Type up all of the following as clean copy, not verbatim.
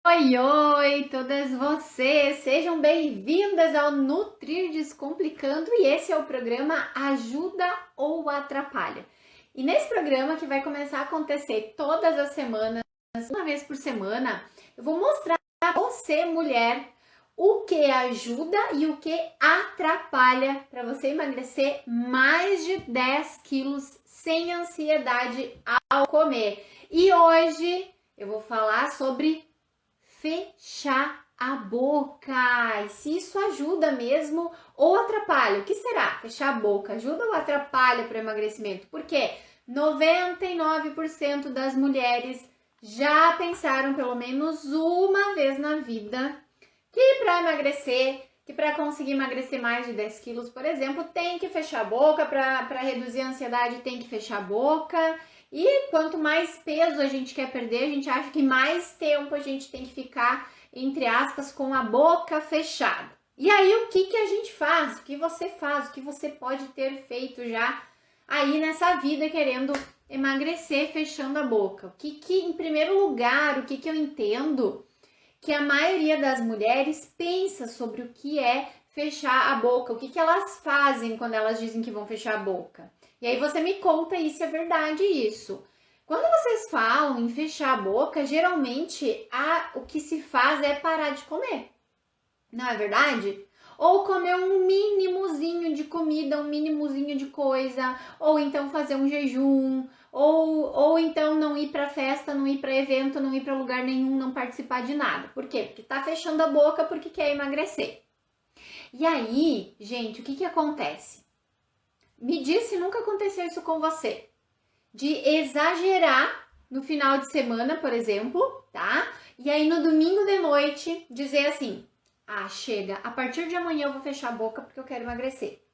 Oi, oi, todas vocês! Sejam bem-vindas ao Nutrir Descomplicando e esse é o programa Ajuda ou Atrapalha. E nesse programa que vai começar a acontecer todas as semanas, uma vez por semana, eu vou mostrar a você, mulher, o que ajuda e o que atrapalha para você emagrecer mais de 10 quilos sem ansiedade ao comer. E hoje eu vou falar sobre fechar a boca. E se isso ajuda mesmo ou atrapalha? O que será? Fechar a boca ajuda ou atrapalha para o emagrecimento? Porque 99% das mulheres já pensaram pelo menos uma vez na vida que para emagrecer, que para conseguir emagrecer mais de 10 quilos, por exemplo, tem que fechar a boca, para reduzir a ansiedade tem que fechar a boca. E quanto mais peso a gente quer perder, a gente acha que mais tempo a gente tem que ficar, entre aspas, com a boca fechada. E aí o que a gente faz? O que você faz? O que você pode ter feito já aí nessa vida querendo emagrecer fechando a boca? O que em primeiro lugar, o que eu entendo que a maioria das mulheres pensa sobre o que é fechar a boca, o que elas fazem quando elas dizem que vão fechar a boca. E aí você me conta aí se é verdade isso. Quando vocês falam em fechar a boca, geralmente o que se faz é parar de comer. Não é verdade? Ou comer um mínimozinho de comida, um mínimozinho de coisa, ou então fazer um jejum, ou então não ir para festa, não ir para evento, não ir para lugar nenhum, não participar de nada. Por quê? Porque tá fechando a boca porque quer emagrecer. E aí, gente, o que acontece? Me diz se nunca aconteceu isso com você. De exagerar no final de semana, por exemplo, tá? E aí no domingo de noite dizer assim: ah, chega, a partir de amanhã eu vou fechar a boca porque eu quero emagrecer.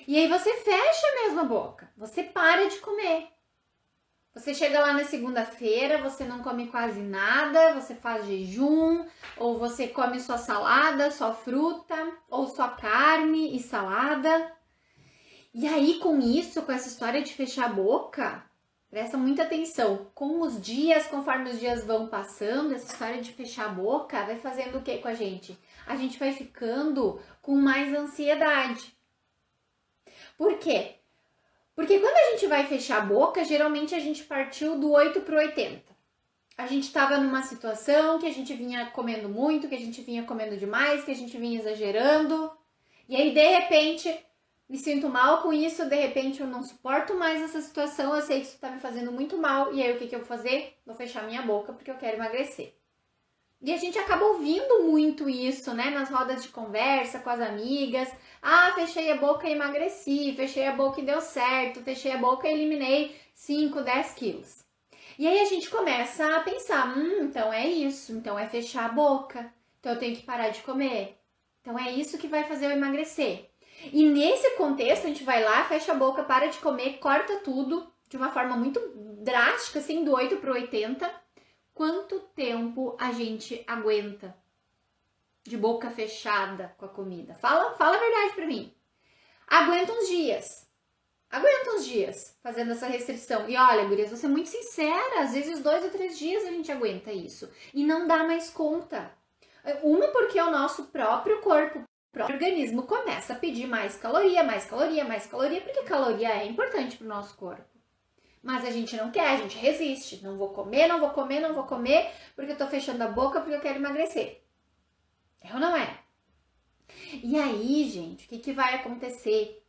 E aí você fecha mesmo a boca, você para de comer. Você chega lá na segunda-feira, você não come quase nada, você faz jejum, ou você come só salada, só fruta, ou só carne e salada. E aí, com isso, com essa história de fechar a boca, presta muita atenção. Com os dias, conforme os dias vão passando, essa história de fechar a boca vai fazendo o que com a gente? A gente vai ficando com mais ansiedade. Por quê? Porque quando a gente vai fechar a boca, geralmente a gente partiu do 8 para o 80. A gente estava numa situação que a gente vinha comendo muito, que a gente vinha comendo demais, que a gente vinha exagerando. E aí, de repente, me sinto mal com isso, de repente eu não suporto mais essa situação, eu sei que isso tá me fazendo muito mal, e aí o que eu vou fazer? Vou fechar minha boca porque eu quero emagrecer. E a gente acaba ouvindo muito isso, né, nas rodas de conversa com as amigas. Ah, fechei a boca e emagreci, fechei a boca e deu certo, fechei a boca e eliminei 5, 10 quilos. E aí a gente começa a pensar, então é isso, então é fechar a boca, então eu tenho que parar de comer, então é isso que vai fazer eu emagrecer. E nesse contexto a gente vai lá, fecha a boca, para de comer, corta tudo de uma forma muito drástica, assim, do 8 para o 80. Quanto tempo a gente aguenta de boca fechada com a comida? Fala a verdade pra mim. Aguenta uns dias. Aguenta uns dias fazendo essa restrição. E olha, gurias, vou ser muito sincera, às vezes 2 ou 3 dias a gente aguenta isso. E não dá mais conta. Uma porque o nosso próprio corpo, o próprio organismo começa a pedir mais caloria, mais caloria, mais caloria, porque caloria é importante pro nosso corpo. Mas a gente não quer, a gente resiste. Não vou comer, não vou comer, não vou comer, porque eu tô fechando a boca porque eu quero emagrecer. É ou não é? E aí, gente, o que vai acontecer?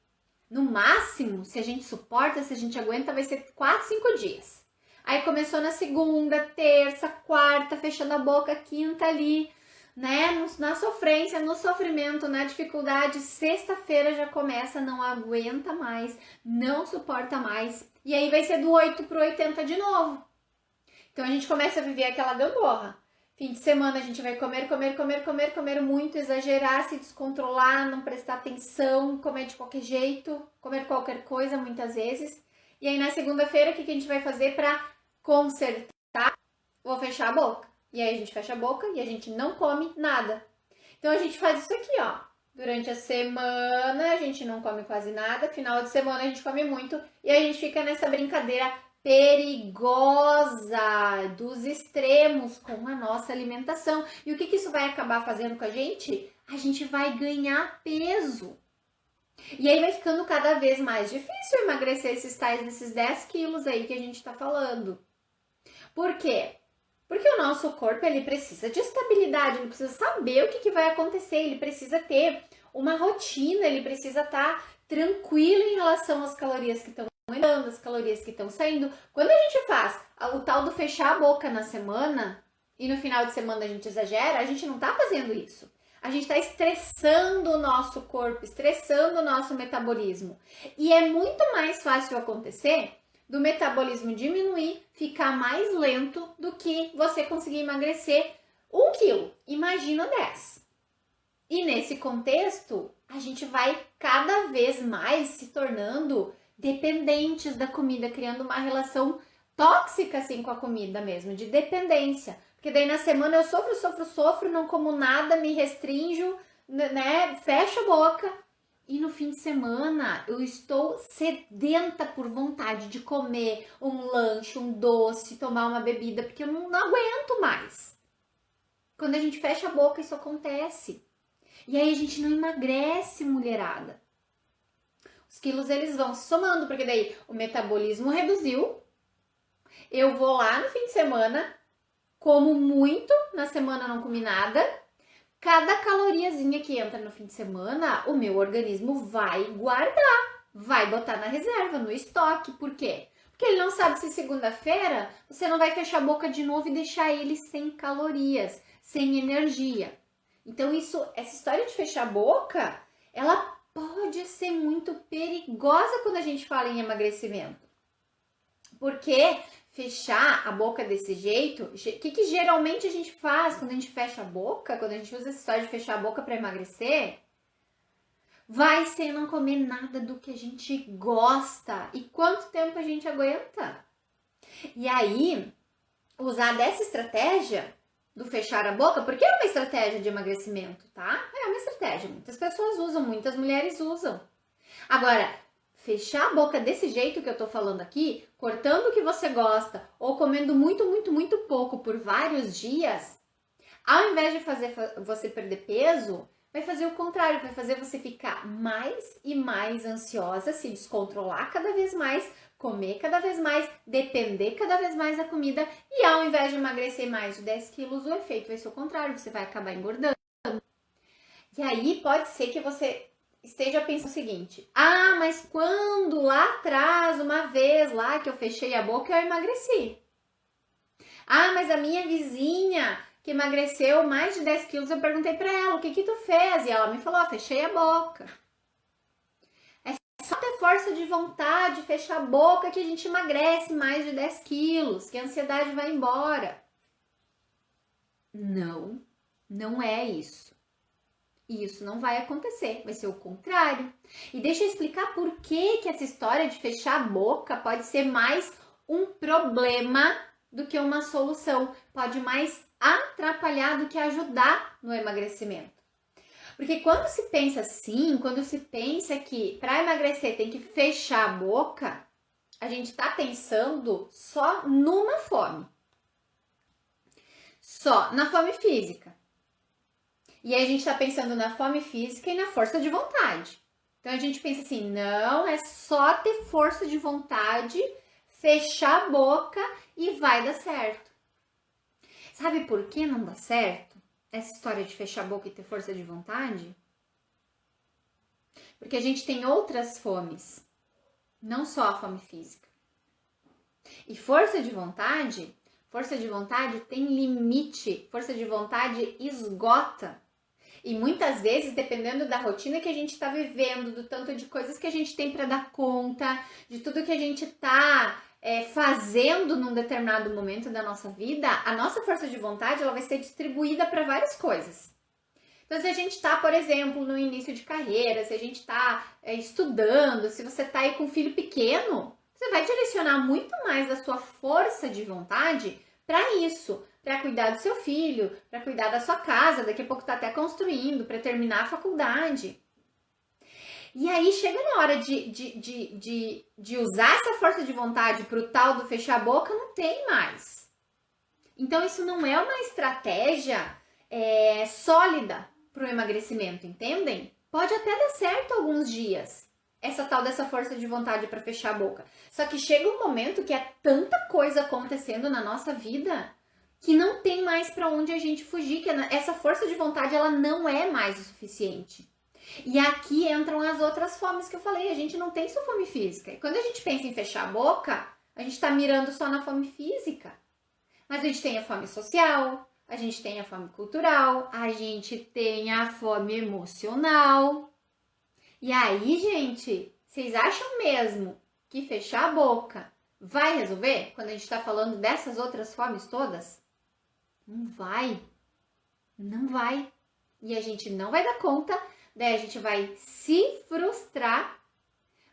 No máximo, se a gente suporta, se a gente aguenta, vai ser 4, 5 dias. Aí começou na segunda, terça, quarta, fechando a boca, quinta ali, né? Na sofrência, no sofrimento, na dificuldade. Sexta-feira já começa, não aguenta mais, não suporta mais. E aí vai ser do 8 pro 80 de novo. Então a gente começa a viver aquela gangorra. Fim de semana a gente vai comer, comer, comer, comer, comer muito, exagerar, se descontrolar, não prestar atenção, comer de qualquer jeito, comer qualquer coisa muitas vezes. E aí na segunda-feira o que a gente vai fazer para consertar? Vou fechar a boca. E aí a gente fecha a boca e a gente não come nada. Então a gente faz isso aqui, ó. Durante a semana a gente não come quase nada, final de semana a gente come muito e a gente fica nessa brincadeira perigosa dos extremos com a nossa alimentação. E o que isso vai acabar fazendo com a gente? A gente vai ganhar peso. E aí vai ficando cada vez mais difícil emagrecer desses 10 quilos aí que a gente tá falando. Por quê? Porque o nosso corpo, ele precisa de estabilidade, ele precisa saber o que vai acontecer, ele precisa ter uma rotina, ele precisa estar tranquilo em relação às calorias que estão entrando, as calorias que estão saindo. Quando a gente faz o tal do fechar a boca na semana e no final de semana a gente exagera, a gente não tá fazendo isso. A gente está estressando o nosso corpo, estressando o nosso metabolismo. E é muito mais fácil acontecer do metabolismo diminuir, ficar mais lento do que você conseguir emagrecer 1 quilo. Imagina 10. E nesse contexto, a gente vai cada vez mais se tornando dependentes da comida, criando uma relação tóxica assim com a comida mesmo, de dependência. Porque daí na semana eu sofro, não como nada, me restrinjo, né? Fecho a boca. E no fim de semana eu estou sedenta por vontade de comer um lanche, um doce, tomar uma bebida, porque eu não aguento mais. Quando a gente fecha a boca, isso acontece. E aí a gente não emagrece, mulherada. Os quilos eles vão se somando, porque daí o metabolismo reduziu. Eu vou lá no fim de semana, como muito, na semana não comi nada. Cada caloriazinha que entra no fim de semana, o meu organismo vai guardar, vai botar na reserva, no estoque. Por quê? Porque ele não sabe se segunda-feira você não vai fechar a boca de novo e deixar ele sem calorias, sem energia. Então essa história de fechar a boca, ela pode ser muito perigosa quando a gente fala em emagrecimento. Porque fechar a boca desse jeito, o que geralmente a gente faz quando a gente fecha a boca, quando a gente usa essa história de fechar a boca para emagrecer? Vai ser não comer nada do que a gente gosta. E quanto tempo a gente aguenta? E aí, usar dessa estratégia do fechar a boca, porque é uma estratégia de emagrecimento, tá? É uma estratégia. Muitas pessoas usam, muitas mulheres usam. Agora, fechar a boca desse jeito que eu tô falando aqui, cortando o que você gosta ou comendo muito, muito, muito pouco por vários dias, ao invés de fazer você perder peso, vai fazer o contrário, vai fazer você ficar mais e mais ansiosa, se descontrolar cada vez mais, comer cada vez mais, depender cada vez mais da comida e ao invés de emagrecer mais de 10 quilos, o efeito vai ser o contrário, você vai acabar engordando. E aí pode ser que você esteja pensando o seguinte: ah, mas quando lá atrás, uma vez lá que eu fechei a boca, eu emagreci. Ah, mas a minha vizinha que emagreceu mais de 10 quilos, eu perguntei pra ela, o que tu fez? E ela me falou, fechei a boca. É só ter força de vontade, fechar a boca que a gente emagrece mais de 10 quilos, que a ansiedade vai embora. Não, não é isso. E isso não vai acontecer, vai ser o contrário. E deixa eu explicar por que essa história de fechar a boca pode ser mais um problema do que uma solução. Pode mais atrapalhar do que ajudar no emagrecimento. Porque quando se pensa assim, quando se pensa que para emagrecer tem que fechar a boca, a gente está pensando só numa fome. Só na fome física. E aí a gente está pensando na fome física e na força de vontade. Então a gente pensa assim, não, é só ter força de vontade, fechar a boca e vai dar certo. Sabe por que não dá certo essa história de fechar a boca e ter força de vontade? Porque a gente tem outras fomes, não só a fome física. E força de vontade tem limite, força de vontade esgota. E muitas vezes, dependendo da rotina que a gente está vivendo, do tanto de coisas que a gente tem para dar conta, de tudo que a gente está fazendo num determinado momento da nossa vida, a nossa força de vontade ela vai ser distribuída para várias coisas. Então, se a gente está, por exemplo, no início de carreira, se a gente está estudando, se você está aí com um filho pequeno, você vai direcionar muito mais a sua força de vontade para isso, para cuidar do seu filho, para cuidar da sua casa, daqui a pouco está até construindo, para terminar a faculdade. E aí chega na hora de usar essa força de vontade pro tal do fechar a boca, não tem mais. Então isso não é uma estratégia sólida pro emagrecimento, entendem? Pode até dar certo alguns dias, essa tal dessa força de vontade para fechar a boca. Só que chega um momento que é tanta coisa acontecendo na nossa vida que não tem mais para onde a gente fugir, que essa força de vontade ela não é mais o suficiente. E aqui entram as outras fomes que eu falei, a gente não tem só fome física. E quando a gente pensa em fechar a boca, a gente está mirando só na fome física. Mas a gente tem a fome social, a gente tem a fome cultural, a gente tem a fome emocional. E aí, gente, vocês acham mesmo que fechar a boca vai resolver quando a gente está falando dessas outras fomes todas? Não vai. Não vai. E a gente não vai dar conta, daí a gente vai se frustrar,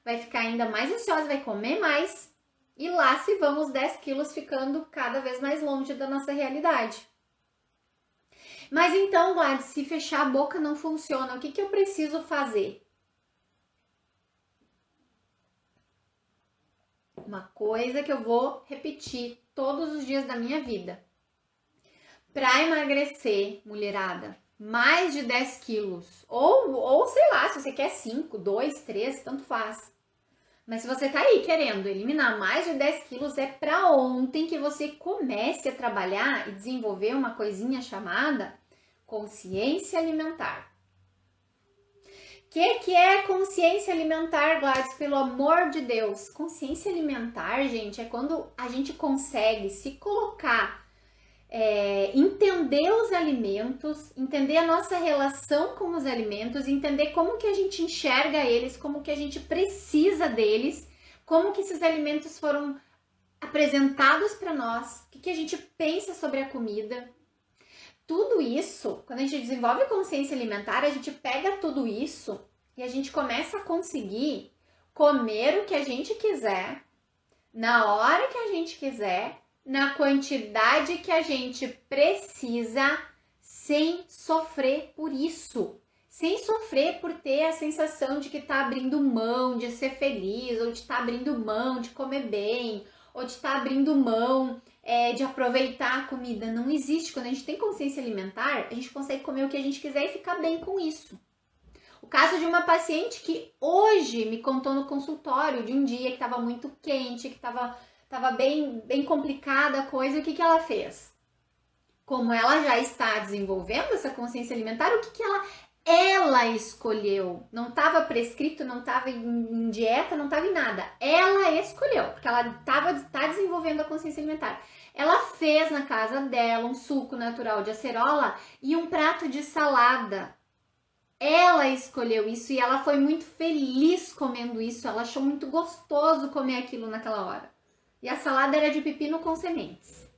vai ficar ainda mais ansiosa, vai comer mais, e lá se vão os 10 quilos ficando cada vez mais longe da nossa realidade. Mas então, Gladys, se fechar a boca não funciona, o que eu preciso fazer? Uma coisa que eu vou repetir todos os dias da minha vida. Para emagrecer, mulherada, mais de 10 quilos, ou sei lá, se você quer 5, 2, 3, tanto faz. Mas se você tá aí querendo eliminar mais de 10 quilos, é para ontem que você comece a trabalhar e desenvolver uma coisinha chamada consciência alimentar. O que é consciência alimentar, Gladys? Pelo amor de Deus. Consciência alimentar, gente, é quando a gente consegue se colocar, entender os alimentos, entender a nossa relação com os alimentos, entender como que a gente enxerga eles, como que a gente precisa deles, como que esses alimentos foram apresentados para nós, o que a gente pensa sobre a comida. Tudo isso, quando a gente desenvolve consciência alimentar, a gente pega tudo isso e a gente começa a conseguir comer o que a gente quiser, na hora que a gente quiser, na quantidade que a gente precisa, sem sofrer por isso. Sem sofrer por ter a sensação de que tá abrindo mão de ser feliz, ou de estar abrindo mão de comer bem, ou de estar abrindo mão de aproveitar a comida. Não existe. Quando a gente tem consciência alimentar, a gente consegue comer o que a gente quiser e ficar bem com isso. O caso de uma paciente que hoje me contou no consultório de um dia que estava muito quente, que estava bem complicada a coisa, o que ela fez? Como ela já está desenvolvendo essa consciência alimentar, o que ela escolheu? Não estava prescrito, não estava em dieta, não estava em nada. Ela escolheu, porque ela tá desenvolvendo a consciência alimentar. Ela fez na casa dela um suco natural de acerola e um prato de salada. Ela escolheu isso e ela foi muito feliz comendo isso. Ela achou muito gostoso comer aquilo naquela hora. E a salada era de pepino com sementes.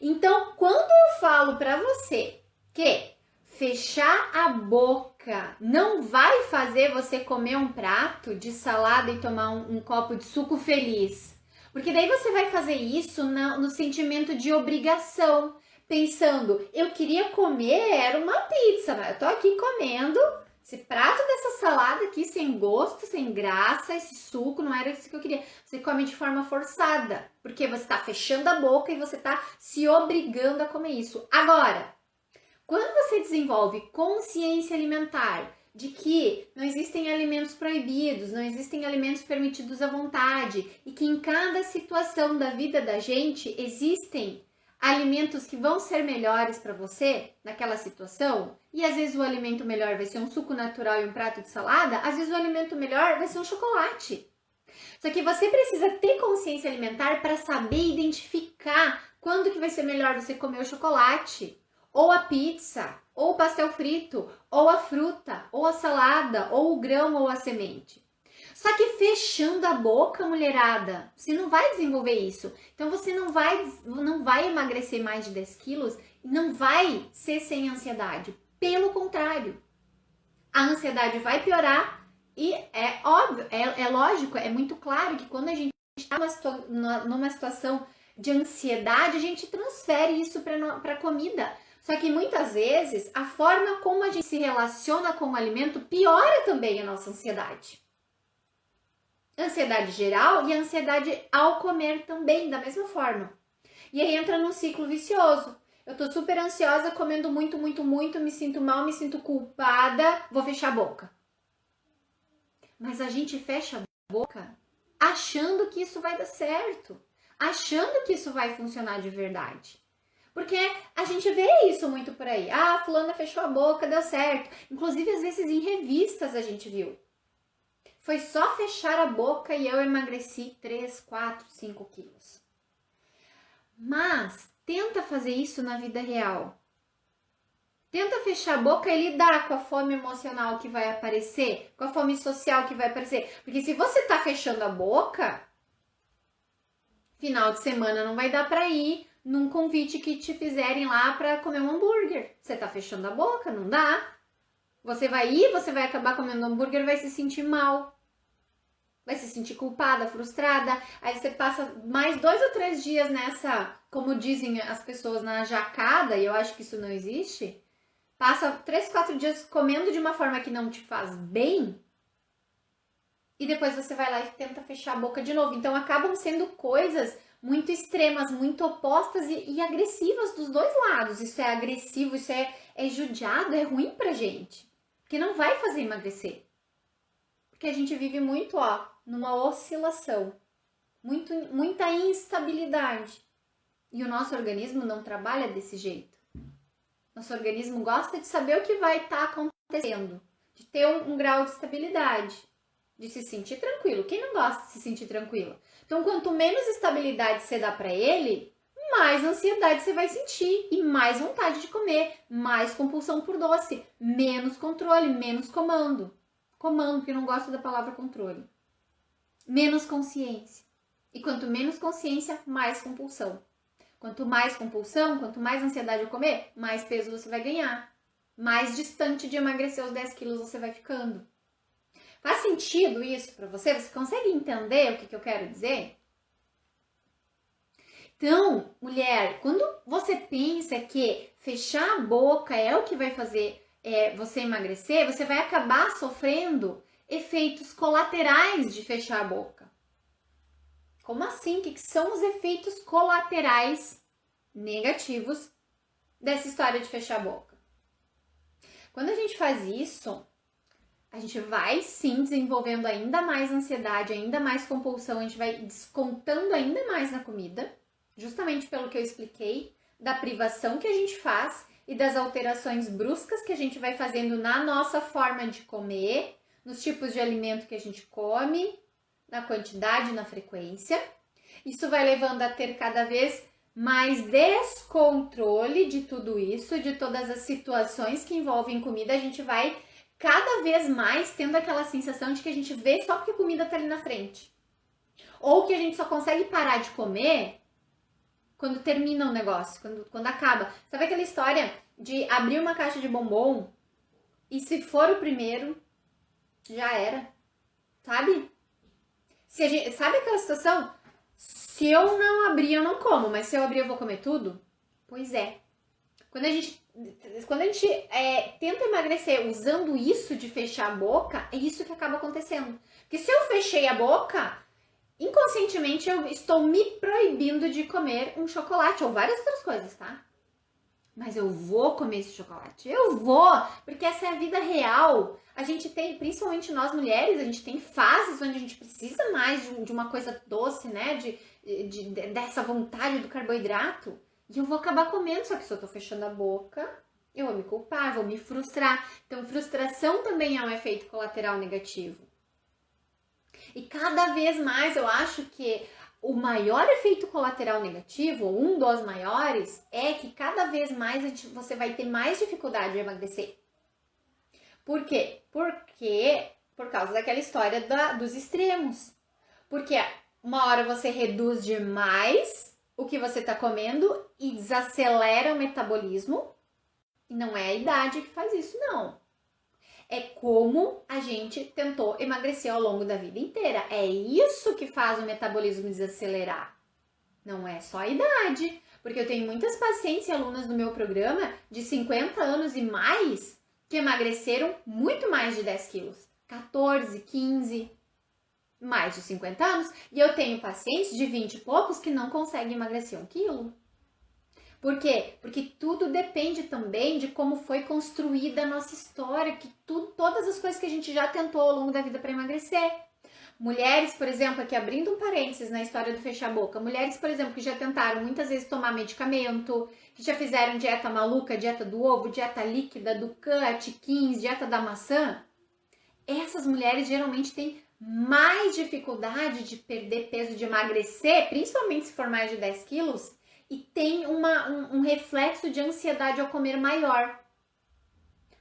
Então, quando eu falo para você que fechar a boca não vai fazer você comer um prato de salada e tomar um copo de suco feliz, porque daí você vai fazer isso no sentimento de obrigação, pensando, eu queria comer, era uma pizza, mas eu tô aqui comendo esse prato dessa salada aqui sem gosto, sem graça, esse suco, não era isso que eu queria. Você come de forma forçada, porque você tá fechando a boca e você tá se obrigando a comer isso. Agora, quando você desenvolve consciência alimentar de que não existem alimentos proibidos, não existem alimentos permitidos à vontade e que em cada situação da vida da gente existem alimentos que vão ser melhores para você naquela situação, e às vezes o alimento melhor vai ser um suco natural e um prato de salada, às vezes o alimento melhor vai ser um chocolate. Só que você precisa ter consciência alimentar para saber identificar quando que vai ser melhor você comer o chocolate, ou a pizza, ou o pastel frito, ou a fruta, ou a salada, ou o grão, ou a semente. Só que fechando a boca, mulherada, você não vai desenvolver isso. Então você não vai emagrecer mais de 10 quilos e não vai ser sem ansiedade. Pelo contrário, a ansiedade vai piorar e é óbvio, é lógico, é muito claro que quando a gente está numa situação de ansiedade, a gente transfere isso para a comida. Só que muitas vezes a forma como a gente se relaciona com o alimento piora também a nossa ansiedade. Ansiedade geral e ansiedade ao comer também, da mesma forma. E aí entra num ciclo vicioso. Eu tô super ansiosa, comendo muito, me sinto mal, me sinto culpada, vou fechar a boca. Mas a gente fecha a boca achando que isso vai dar certo, achando que isso vai funcionar de verdade. Porque a gente vê isso muito por aí. Ah, fulana fechou a boca, deu certo. Inclusive, às vezes em revistas a gente viu. Foi só fechar a boca e eu emagreci 3, 4, 5 quilos. Mas tenta fazer isso na vida real. Tenta fechar a boca e lidar com a fome emocional que vai aparecer, com a fome social que vai aparecer. Porque se você tá fechando a boca, final de semana não vai dar para ir num convite que te fizerem lá para comer um hambúrguer. Você tá fechando a boca, não dá. Você vai ir, você vai acabar comendo hambúrguer e vai se sentir mal. Vai se sentir culpada, frustrada. Aí você passa mais 2 ou 3 dias nessa, como dizem as pessoas, na jacada, e eu acho que isso não existe. Passa 3, 4 dias comendo de uma forma que não te faz bem. E depois você vai lá e tenta fechar a boca de novo. Então acabam sendo coisas muito extremas, muito opostas e agressivas dos dois lados. Isso é agressivo, isso é judiado, é ruim pra gente. Porque não vai fazer emagrecer. Porque a gente vive muito, numa oscilação. Muita instabilidade. E o nosso organismo não trabalha desse jeito. Nosso organismo gosta de saber o que vai estar acontecendo. De ter um grau de estabilidade. De se sentir tranquilo. Quem não gosta de se sentir tranquilo? Então, quanto menos estabilidade você dá para ele, mais ansiedade você vai sentir e mais vontade de comer, mais compulsão por doce, menos controle, menos comando. Comando, porque eu não gosto da palavra controle. Menos consciência. E quanto menos consciência, mais compulsão. Quanto mais compulsão, quanto mais ansiedade de comer, mais peso você vai ganhar. Mais distante de emagrecer os 10 quilos você vai ficando. Faz sentido isso para você? Você consegue entender o que eu quero dizer? Então, mulher, quando você pensa que fechar a boca é o que vai fazer você emagrecer, você vai acabar sofrendo efeitos colaterais de fechar a boca. Como assim? O que são os efeitos colaterais negativos dessa história de fechar a boca? Quando a gente faz isso, a gente vai sim desenvolvendo ainda mais ansiedade, ainda mais compulsão, a gente vai descontando ainda mais na comida, justamente pelo que eu expliquei, da privação que a gente faz e das alterações bruscas que a gente vai fazendo na nossa forma de comer, nos tipos de alimento que a gente come, na quantidade, na frequência. Isso vai levando a ter cada vez mais descontrole de tudo isso, de todas as situações que envolvem comida. A gente vai cada vez mais tendo aquela sensação de que a gente vê só porque a comida tá ali na frente. Ou que a gente só consegue parar de comer quando termina o negócio, quando acaba. Sabe aquela história de abrir uma caixa de bombom e se for o primeiro, já era, sabe? Sabe aquela situação? Se eu não abrir, eu não como, mas se eu abrir, eu vou comer tudo? Pois é. Quando a gente tenta emagrecer usando isso de fechar a boca, é isso que acaba acontecendo. Porque se eu fechei a boca, inconscientemente eu estou me proibindo de comer um chocolate ou várias outras coisas, tá? Mas eu vou comer esse chocolate. Eu vou, porque essa é a vida real. A gente tem, principalmente nós mulheres, a gente tem fases onde a gente precisa mais de uma coisa doce, né? Dessa vontade do carboidrato. E eu vou acabar comendo, só que se eu tô fechando a boca, eu vou me culpar, vou me frustrar. Então, frustração também é um efeito colateral negativo. E cada vez mais eu acho que o maior efeito colateral negativo, ou um dos maiores, é que cada vez mais você vai ter mais dificuldade de emagrecer. Por quê? Porque por causa daquela história dos extremos. Porque uma hora você reduz demais o que você está comendo e desacelera o metabolismo. E não é a idade que faz isso, não. É como a gente tentou emagrecer ao longo da vida inteira. É isso que faz o metabolismo desacelerar. Não é só a idade. Porque eu tenho muitas pacientes e alunas do meu programa de 50 anos e mais que emagreceram muito mais de 10 quilos. 14, 15, mais de 50 anos. E eu tenho pacientes de 20 e poucos que não conseguem emagrecer 1 quilo. Por quê? Porque tudo depende também de como foi construída a nossa história, que todas as coisas que a gente já tentou ao longo da vida para emagrecer. Mulheres, por exemplo, aqui abrindo um parênteses na história do fechar-boca, mulheres, por exemplo, que já tentaram muitas vezes tomar medicamento, que já fizeram dieta maluca, dieta do ovo, dieta líquida, do Atkins, dieta da maçã, essas mulheres geralmente têm mais dificuldade de perder peso, de emagrecer, principalmente se for mais de 10 quilos, e tem um reflexo de ansiedade ao comer maior.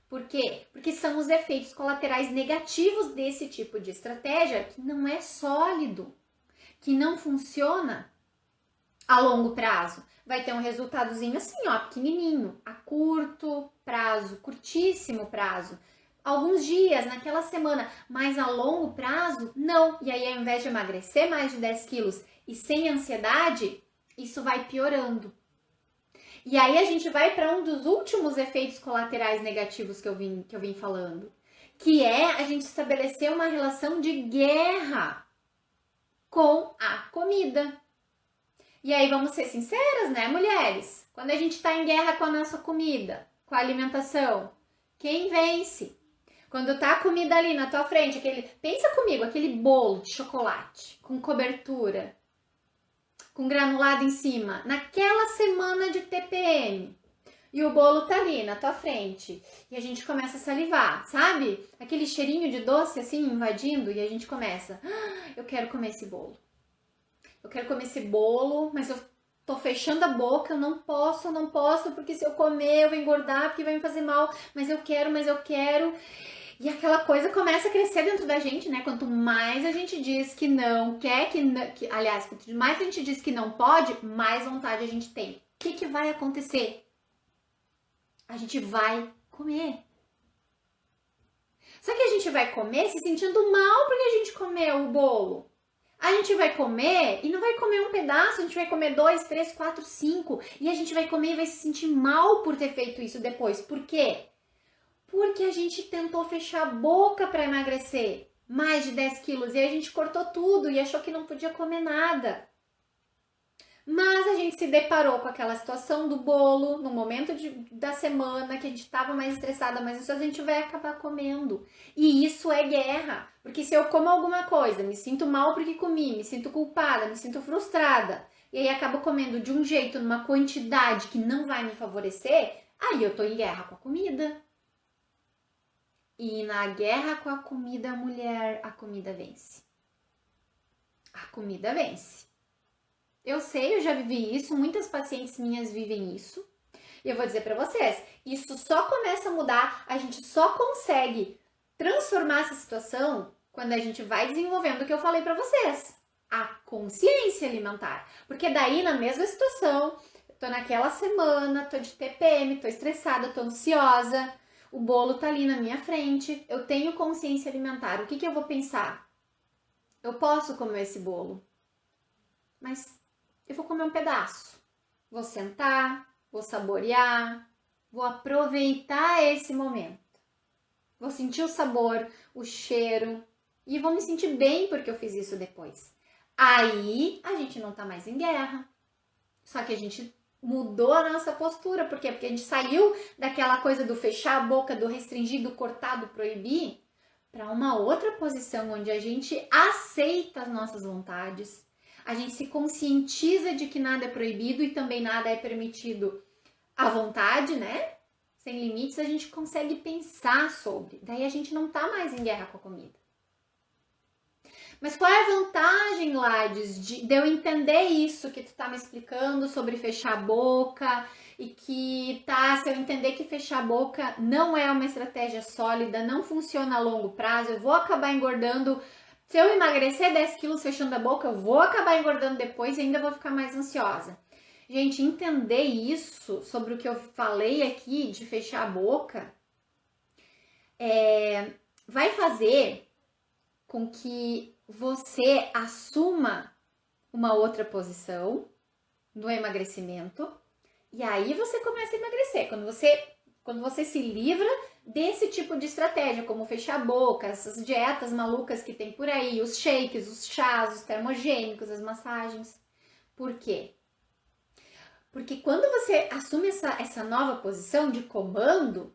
Por quê? Porque são os efeitos colaterais negativos desse tipo de estratégia que não é sólido, que não funciona a longo prazo. Vai ter um resultadozinho assim, ó, pequenininho, a curto prazo, curtíssimo prazo. Alguns dias, naquela semana, mas a longo prazo, não. E aí, ao invés de emagrecer mais de 10 quilos e sem ansiedade, isso vai piorando. E aí a gente vai para um dos últimos efeitos colaterais negativos que eu vim falando, que é a gente estabelecer uma relação de guerra com a comida. E aí vamos ser sinceras, né, mulheres? Quando a gente está em guerra com a nossa comida, com a alimentação, quem vence? Quando tá a comida ali na tua frente, pensa comigo, aquele bolo de chocolate com cobertura, com granulado em cima, naquela semana de TPM, e o bolo tá ali na tua frente, e a gente começa a salivar, sabe? Aquele cheirinho de doce assim invadindo, e a gente começa, eu quero comer esse bolo. Eu quero comer esse bolo, mas eu tô fechando a boca, eu não posso, porque se eu comer eu vou engordar, porque vai me fazer mal, mas eu quero. E aquela coisa começa a crescer dentro da gente, né? Quanto mais a gente diz que não quer, aliás, quanto mais a gente diz que não pode, mais vontade a gente tem. O que vai acontecer? A gente vai comer. Só que a gente vai comer se sentindo mal porque a gente comeu o bolo. A gente vai comer e não vai comer um pedaço, a gente vai comer 2, 3, 4, 5. E a gente vai comer e vai se sentir mal por ter feito isso depois. Por quê? Porque a gente tentou fechar a boca para emagrecer mais de 10 quilos e a gente cortou tudo e achou que não podia comer nada. Mas a gente se deparou com aquela situação do bolo no momento da semana que a gente estava mais estressada, mas isso a gente vai acabar comendo. E isso é guerra, porque se eu como alguma coisa, me sinto mal porque comi, me sinto culpada, me sinto frustrada, e aí acabo comendo de um jeito, numa quantidade que não vai me favorecer, aí eu tô em guerra com a comida. E na guerra com a comida, mulher, a comida vence. A comida vence. Eu sei, eu já vivi isso, muitas pacientes minhas vivem isso. E eu vou dizer para vocês, isso só começa a mudar, a gente só consegue transformar essa situação quando a gente vai desenvolvendo o que eu falei para vocês, a consciência alimentar. Porque daí, na mesma situação, eu tô naquela semana, tô de TPM, tô estressada, tô ansiosa, o bolo tá ali na minha frente, eu tenho consciência alimentar. O que eu vou pensar? Eu posso comer esse bolo, mas eu vou comer um pedaço. Vou sentar, vou saborear, vou aproveitar esse momento. Vou sentir o sabor, o cheiro e vou me sentir bem porque eu fiz isso depois. Aí a gente não tá mais em guerra. Só que a gente mudou a nossa postura. Por quê? Porque a gente saiu daquela coisa do fechar a boca, do restringir, do cortar, do proibir, para uma outra posição onde a gente aceita as nossas vontades, a gente se conscientiza de que nada é proibido e também nada é permitido à vontade, né? Sem limites, a gente consegue pensar sobre. Daí a gente não tá mais em guerra com a comida. Mas qual é a vantagem, Lades, de eu entender isso que tu tá me explicando sobre fechar a boca e que se eu entender que fechar a boca não é uma estratégia sólida, não funciona a longo prazo, eu vou acabar engordando. Se eu emagrecer 10 quilos fechando a boca, eu vou acabar engordando depois e ainda vou ficar mais ansiosa. Gente, entender isso sobre o que eu falei aqui de fechar a boca vai fazer com que você assuma uma outra posição, no emagrecimento. E aí você começa a emagrecer. Quando você se livra desse tipo de estratégia, como fechar a boca, essas dietas malucas que tem por aí, os shakes, os chás, os termogênicos, as massagens. Por quê? Porque quando você assume essa nova posição de comando,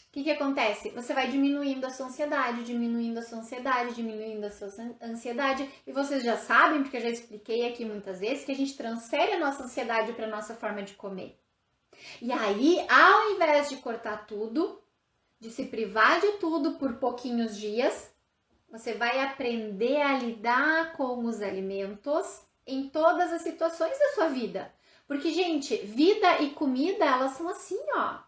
o que acontece? Você vai diminuindo a sua ansiedade, diminuindo a sua ansiedade, diminuindo a sua ansiedade. E vocês já sabem, porque eu já expliquei aqui muitas vezes, que a gente transfere a nossa ansiedade para a nossa forma de comer. E aí, ao invés de cortar tudo, de se privar de tudo por pouquinhos dias, você vai aprender a lidar com os alimentos em todas as situações da sua vida. Porque, gente, vida e comida, elas são assim, ó.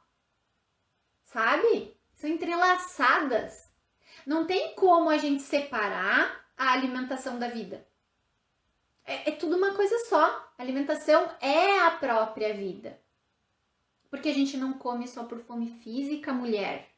Sabe? São entrelaçadas. Não tem como a gente separar a alimentação da vida. É tudo uma coisa só. A alimentação é a própria vida. Porque a gente não come só por fome física, mulher.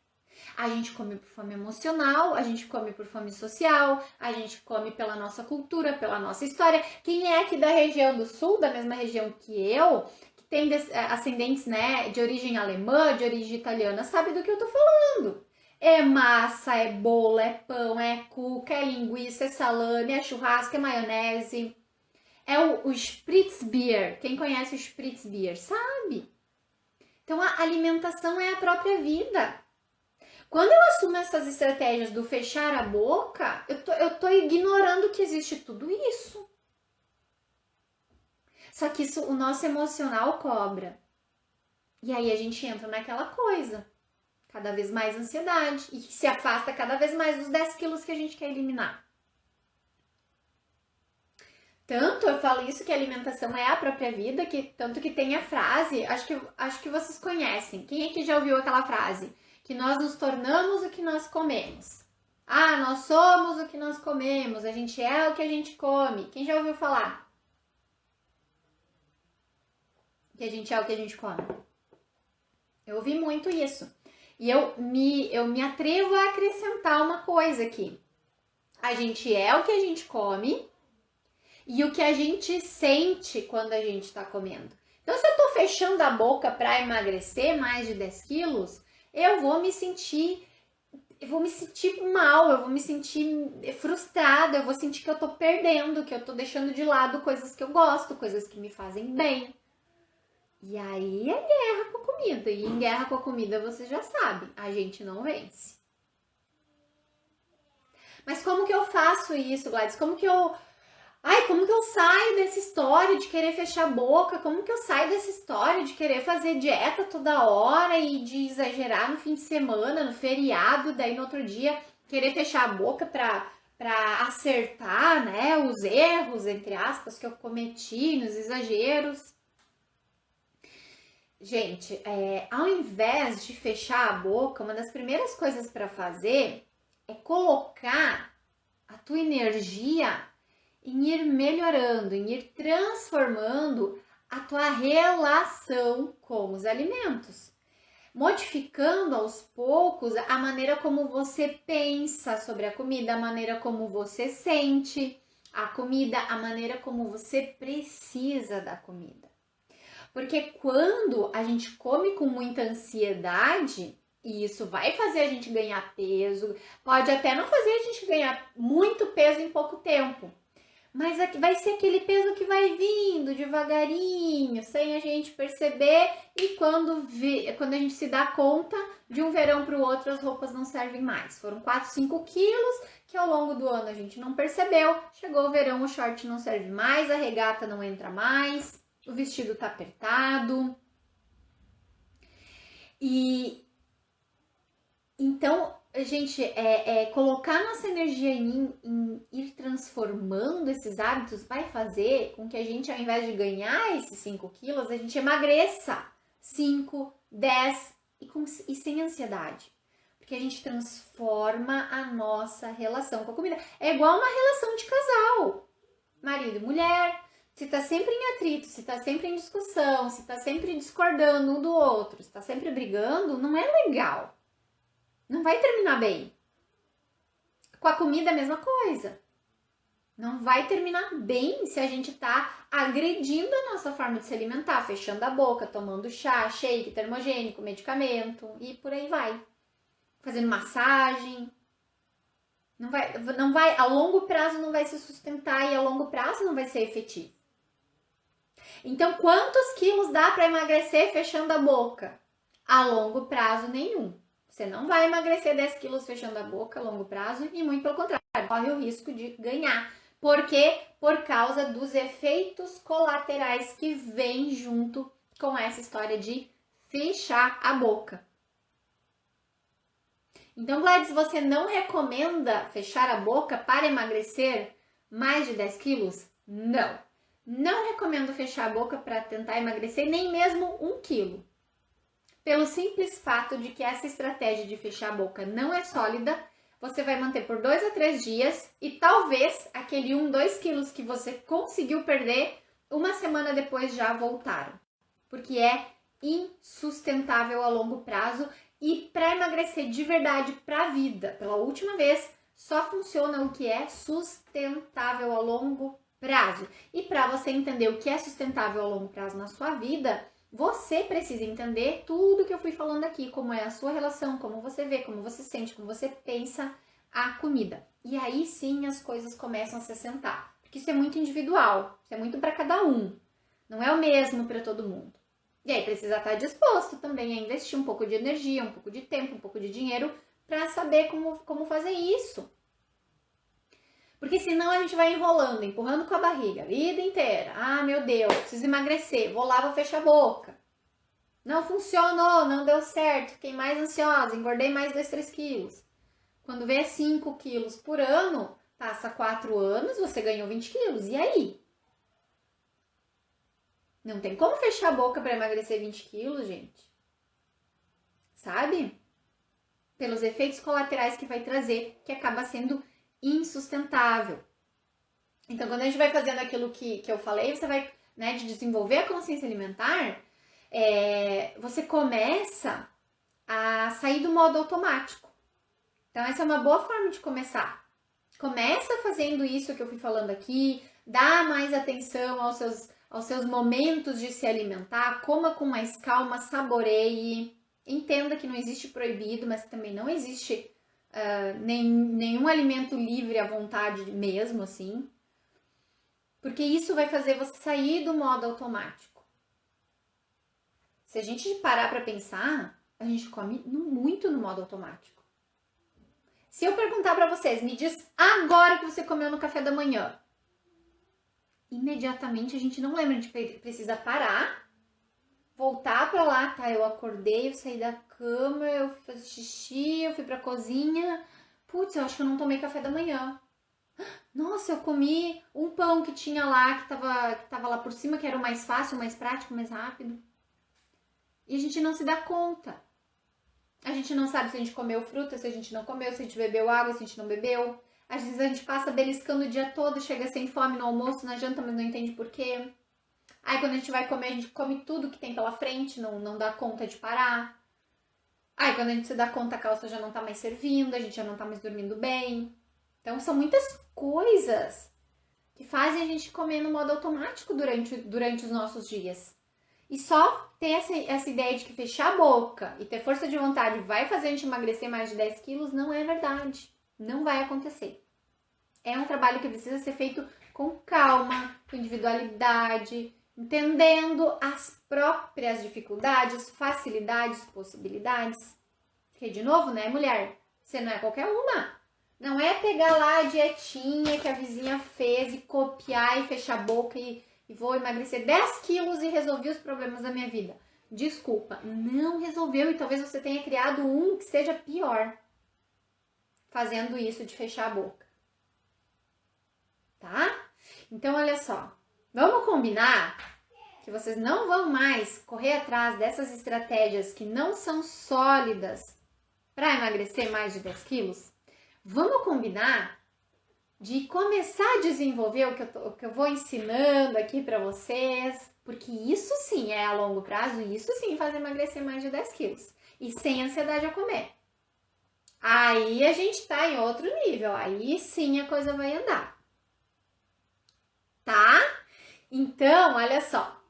A gente come por fome emocional, a gente come por fome social, a gente come pela nossa cultura, pela nossa história. Quem é aqui da região do sul, da mesma região que eu, que tem ascendentes, né, de origem alemã, de origem italiana, sabe do que eu tô falando. É massa, é bolo, é pão, é cuca, é linguiça, é salame, é churrasco, é maionese. É o Spritzbier. Quem conhece o Spritzbier sabe. Então a alimentação é a própria vida. Quando eu assumo essas estratégias do fechar a boca, eu tô ignorando que existe tudo isso. Só que isso o nosso emocional cobra. E aí a gente entra naquela coisa. Cada vez mais ansiedade. E se afasta cada vez mais dos 10 quilos que a gente quer eliminar. Tanto eu falo isso que a alimentação é a própria vida, tanto que tem a frase, acho que vocês conhecem. Quem aqui já ouviu aquela frase? Que nós nos tornamos o que nós comemos. Ah, nós somos o que nós comemos, a gente é o que a gente come. Quem já ouviu falar? Que a gente é o que a gente come. Eu ouvi muito isso. E eu me atrevo a acrescentar uma coisa aqui. A gente é o que a gente come e o que a gente sente quando a gente tá comendo. Então, se eu tô fechando a boca para emagrecer mais de 10 quilos, eu vou me sentir mal, eu vou me sentir frustrada, eu vou sentir que eu tô perdendo, que eu tô deixando de lado coisas que eu gosto, coisas que me fazem bem. E aí é guerra com a comida. E em guerra com a comida, você já sabe, a gente não vence. Mas como que eu faço isso, Gladys? Como que eu saio dessa história de querer fechar a boca? Como que eu saio dessa história de querer fazer dieta toda hora e de exagerar no fim de semana, no feriado, daí no outro dia querer fechar a boca pra acertar, né, os erros, entre aspas, que eu cometi, nos exageros? Gente, ao invés de fechar a boca, uma das primeiras coisas para fazer é colocar a tua energia em ir melhorando, em ir transformando a tua relação com os alimentos. Modificando aos poucos a maneira como você pensa sobre a comida, a maneira como você sente a comida, a maneira como você precisa da comida. Porque quando a gente come com muita ansiedade, e isso vai fazer a gente ganhar peso, pode até não fazer a gente ganhar muito peso em pouco tempo, mas vai ser aquele peso que vai vindo devagarinho, sem a gente perceber, e quando a gente se dá conta, de um verão para o outro as roupas não servem mais. Foram 4, 5 quilos que ao longo do ano a gente não percebeu, chegou o verão, o short não serve mais, a regata não entra mais, o vestido tá apertado. E então, gente, colocar nossa energia em ir transformando esses hábitos vai fazer com que a gente, ao invés de ganhar esses 5 quilos, a gente emagreça 5, 10 e sem ansiedade. Porque a gente transforma a nossa relação com a comida. É igual uma relação de casal. Marido e mulher. Se tá sempre em atrito, se tá sempre em discussão, se tá sempre discordando um do outro, se tá sempre brigando, não é legal. Não vai terminar bem. Com a comida, a mesma coisa. Não vai terminar bem se a gente tá agredindo a nossa forma de se alimentar, fechando a boca, tomando chá, shake, termogênico, medicamento e por aí vai. Fazendo massagem. Não vai, a longo prazo não vai se sustentar e a longo prazo não vai ser efetivo. Então, quantos quilos dá para emagrecer fechando a boca? A longo prazo, nenhum. Você não vai emagrecer 10 quilos fechando a boca a longo prazo e muito pelo contrário, corre o risco de ganhar. Por quê? Por causa dos efeitos colaterais que vêm junto com essa história de fechar a boca. Então, Gladys, você não recomenda fechar a boca para emagrecer mais de 10 quilos? Não. Não recomendo fechar a boca para tentar emagrecer nem mesmo 1 quilo. Pelo simples fato de que essa estratégia de fechar a boca não é sólida, você vai manter por 2 a 3 dias e talvez aquele 1, 2 quilos que você conseguiu perder, uma semana depois já voltaram. Porque é insustentável a longo prazo e para emagrecer de verdade para a vida, pela última vez, só funciona o que é sustentável a longo prazo. E para você entender o que é sustentável a longo prazo na sua vida, você precisa entender tudo que eu fui falando aqui, como é a sua relação, como você vê, como você sente, como você pensa a comida. E aí sim as coisas começam a se assentar, porque isso é muito individual, isso é muito para cada um, não é o mesmo para todo mundo. E aí precisa estar disposto também a investir um pouco de energia, um pouco de tempo, um pouco de dinheiro para saber como fazer isso. Porque senão a gente vai enrolando, empurrando com a barriga a vida inteira. Ah, meu Deus, preciso emagrecer, vou lá, vou fechar a boca. Não funcionou, não deu certo, fiquei mais ansiosa, engordei mais 2, 3 quilos. Quando vê 5 quilos por ano, passa 4 anos, você ganhou 20 quilos. E aí? Não tem como fechar a boca para emagrecer 20 quilos, gente. Sabe? Pelos efeitos colaterais que vai trazer, que acaba sendo insustentável. Então, quando a gente vai fazendo aquilo que eu falei, você vai, né, de desenvolver a consciência alimentar, você começa a sair do modo automático. Então, essa é uma boa forma de começar. Começa fazendo isso que eu fui falando aqui, dá mais atenção aos seus momentos de se alimentar, coma com mais calma, saboreie, entenda que não existe proibido, mas também não existe nenhum alimento livre à vontade mesmo, assim. Porque isso vai fazer você sair do modo automático. Se a gente parar para pensar, a gente come muito no modo automático. Se eu perguntar para vocês, me diz agora o que você comeu no café da manhã. Imediatamente a gente não lembra, a gente precisa parar, voltar para lá, tá? Eu acordei, eu saí da cama, eu fui fazer xixi, eu fui pra cozinha. Putz, eu acho que eu não tomei café da manhã. Nossa, eu comi um pão que tinha lá, que tava lá por cima, que era o mais fácil, o mais prático, o mais rápido. E a gente não se dá conta. A gente não sabe se a gente comeu fruta, se a gente não comeu, se a gente bebeu água, se a gente não bebeu. Às vezes a gente passa beliscando o dia todo, chega sem fome no almoço, na janta, mas não entende por quê. Aí quando a gente vai comer, a gente come tudo que tem pela frente, não dá conta de parar. Aí quando a gente se dá conta, a calça já não tá mais servindo, a gente já não tá mais dormindo bem. Então são muitas coisas que fazem a gente comer no modo automático durante os nossos dias. E só ter essa ideia de que fechar a boca e ter força de vontade vai fazer a gente emagrecer mais de 10 quilos não é verdade. Não vai acontecer. É um trabalho que precisa ser feito com calma, com individualidade, entendendo as próprias dificuldades, facilidades, possibilidades. Porque, de novo, né, mulher? Você não é qualquer uma. Não é pegar lá a dietinha que a vizinha fez e copiar e fechar a boca e vou emagrecer 10 quilos e resolvi os problemas da minha vida. Desculpa, não resolveu e talvez você tenha criado um que seja pior fazendo isso de fechar a boca. Tá? Então, olha só. Vamos combinar que vocês não vão mais correr atrás dessas estratégias que não são sólidas para emagrecer mais de 10 quilos? Vamos combinar de começar a desenvolver o que eu vou ensinando aqui para vocês, porque isso sim é a longo prazo, e isso sim faz emagrecer mais de 10 quilos. E sem ansiedade a comer. Aí a gente tá em outro nível, aí sim a coisa vai andar. tá? Então, olha só,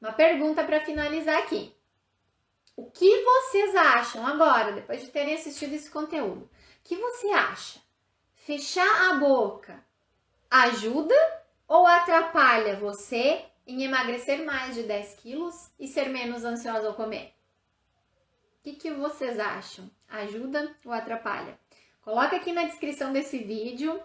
uma pergunta para finalizar aqui. O que vocês acham agora, depois de terem assistido esse conteúdo? O que você acha? Fechar a boca ajuda ou atrapalha você em emagrecer mais de 10 quilos e ser menos ansiosa ao comer? O que vocês acham? Ajuda ou atrapalha? Coloca aqui na descrição desse vídeo,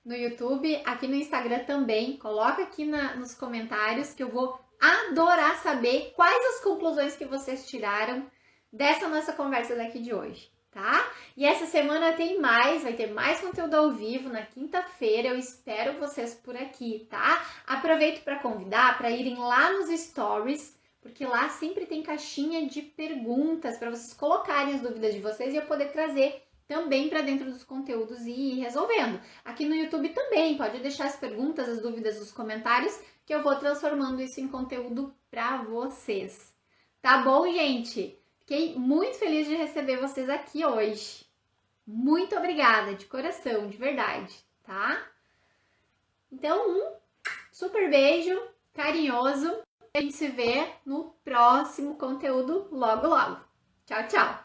no YouTube, aqui no Instagram também. Coloca aqui nos comentários que eu vou adorar saber quais as conclusões que vocês tiraram dessa nossa conversa daqui de hoje, tá? E essa semana tem mais, vai ter mais conteúdo ao vivo na quinta-feira. Eu espero vocês por aqui, tá? Aproveito para convidar para irem lá nos stories, porque lá sempre tem caixinha de perguntas para vocês colocarem as dúvidas de vocês e eu poder trazer também para dentro dos conteúdos e ir resolvendo. Aqui no YouTube também, pode deixar as perguntas, as dúvidas nos comentários, que eu vou transformando isso em conteúdo para vocês. Tá bom, gente? Fiquei muito feliz de receber vocês aqui hoje. Muito obrigada, de coração, de verdade, tá? Então, um super beijo carinhoso. A gente se vê no próximo conteúdo logo, logo. Tchau, tchau!